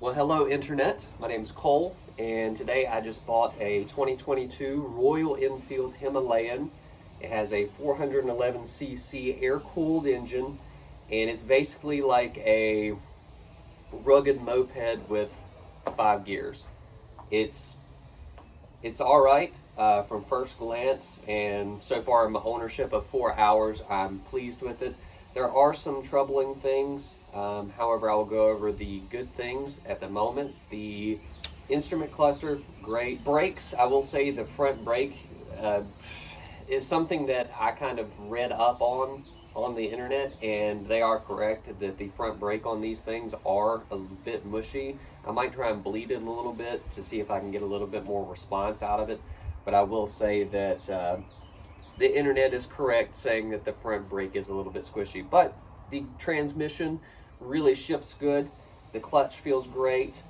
Well, hello, Internet. My name's Cole, and today I just bought a 2022 Royal Enfield Himalayan. It has a 411cc air-cooled engine, and it's basically like a rugged moped with 5 gears. It's it's all right from first glance, and so far in my ownership of 4 hours, I'm pleased with it. There are some troubling things. However, I will go over the good things at the moment. The instrument cluster, great. Brakes, I will say the front brake is something that I kind of read up on the internet, and they are correct that the front brake on these things are a bit mushy. I might try and bleed it a little bit to see if I can get a little bit more response out of it, but I will say that the internet is correct saying that the front brake is a little bit squishy, but the transmission really shifts good. The clutch feels great.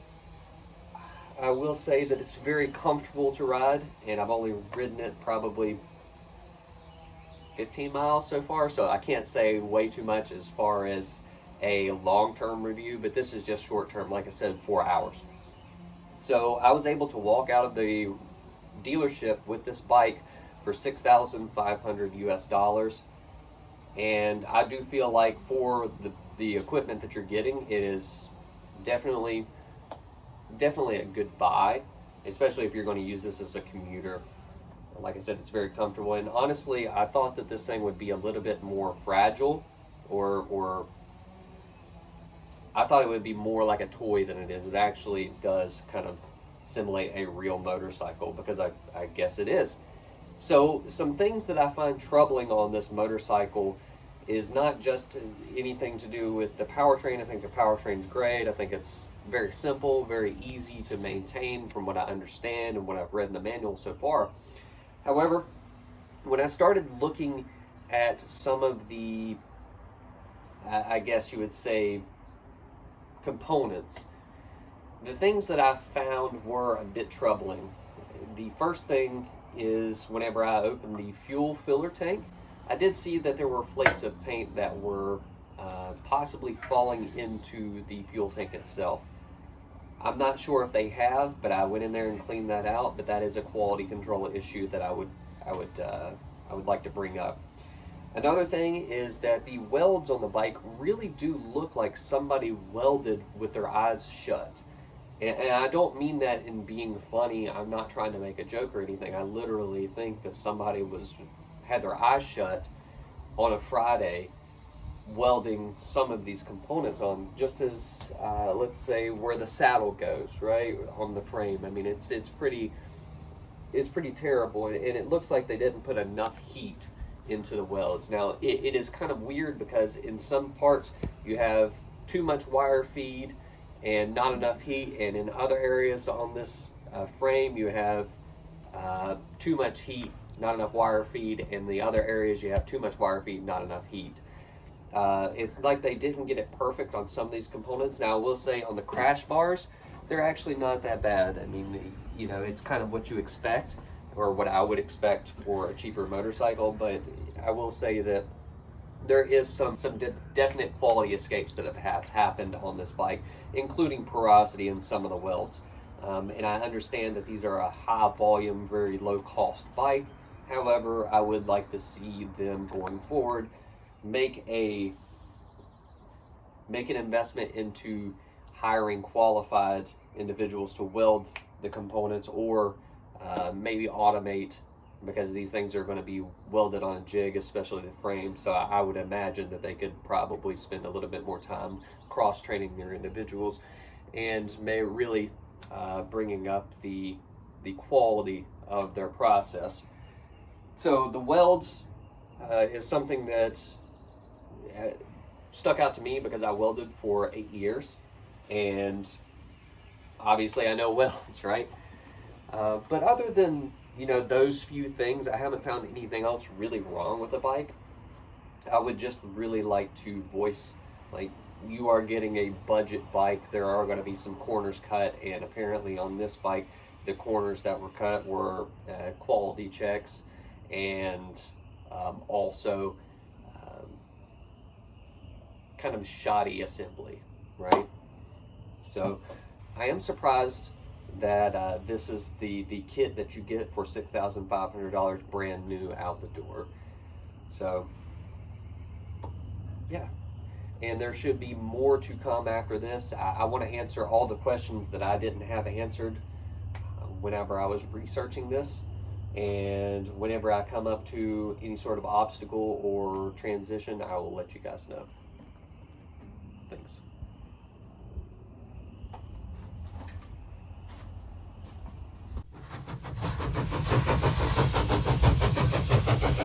I will say that it's very comfortable to ride, and I've only ridden it probably 15 miles so far, so I can't say way too much as far as a long-term review, but this is just short-term, like I said, 4 hours. So I was able to walk out of the dealership with this bike for $6,500 US, and I do feel like for the equipment that you're getting, it is definitely a good buy, especially if you're going to use this as a commuter. Like I said, it's very comfortable, and honestly, I thought that this thing would be a little bit more fragile, or I thought it would be more like a toy than it is. It actually does kind of simulate a real motorcycle, because I guess it is. So some things that I find troubling on this motorcycle is not just anything to do with the powertrain. I think the powertrain's great. I think it's very simple, very easy to maintain from what I understand and what I've read in the manual so far. However, when I started looking at some of the, I guess you would say, components, the things that I found were a bit troubling. The first thing is whenever I opened the fuel filler tank, I did see that there were flakes of paint that were possibly falling into the fuel tank itself. I'm not sure if they have, but I went in there and cleaned that out. But that is a quality control issue that I would like to bring up. Another thing is that the welds on the bike really do look like somebody welded with their eyes shut. And I don't mean that in being funny. I'm not trying to make a joke or anything. I literally think that somebody had their eyes shut on a Friday welding some of these components on, just as let's say where the saddle goes, right, on the frame. I mean, it's pretty terrible, and it looks like they didn't put enough heat into the welds. Now, it is kind of weird because in some parts you have too much wire feed and not enough heat, and in other areas on this frame you have too much heat, not enough wire feed, and the other areas you have too much wire feed, not enough heat. It's like they didn't get it perfect on some of these components. Now, I will say on the crash bars, they're actually not that bad. I mean, you know, it's kind of what you expect, or what I would expect for a cheaper motorcycle, but I will say that there is some definite quality escapes that have happened on this bike, including porosity in some of the welds. And I understand that these are a high volume, very low cost bike. However, I would like to see them going forward make an investment into hiring qualified individuals to weld the components, or maybe automate, because these things are going to be welded on a jig, especially the frame. So I would imagine that they could probably spend a little bit more time cross-training their individuals, and may really bringing up the quality of their process. So the welds is something that stuck out to me because I welded for 8 years, and obviously I know welds, right? But other than, you know, those few things, I haven't found anything else really wrong with the bike. I would just really like to voice, like, you are getting a budget bike. There are going to be some corners cut, and apparently on this bike, the corners that were cut were quality checks, and also kind of shoddy assembly, right? So I am surprised that this is the kit that you get for $6,500 brand new out the door. So yeah, and there should be more to come after this. I want to answer all the questions that I didn't have answered whenever I was researching this, and whenever I come up to any sort of obstacle or transition, I will let you guys know.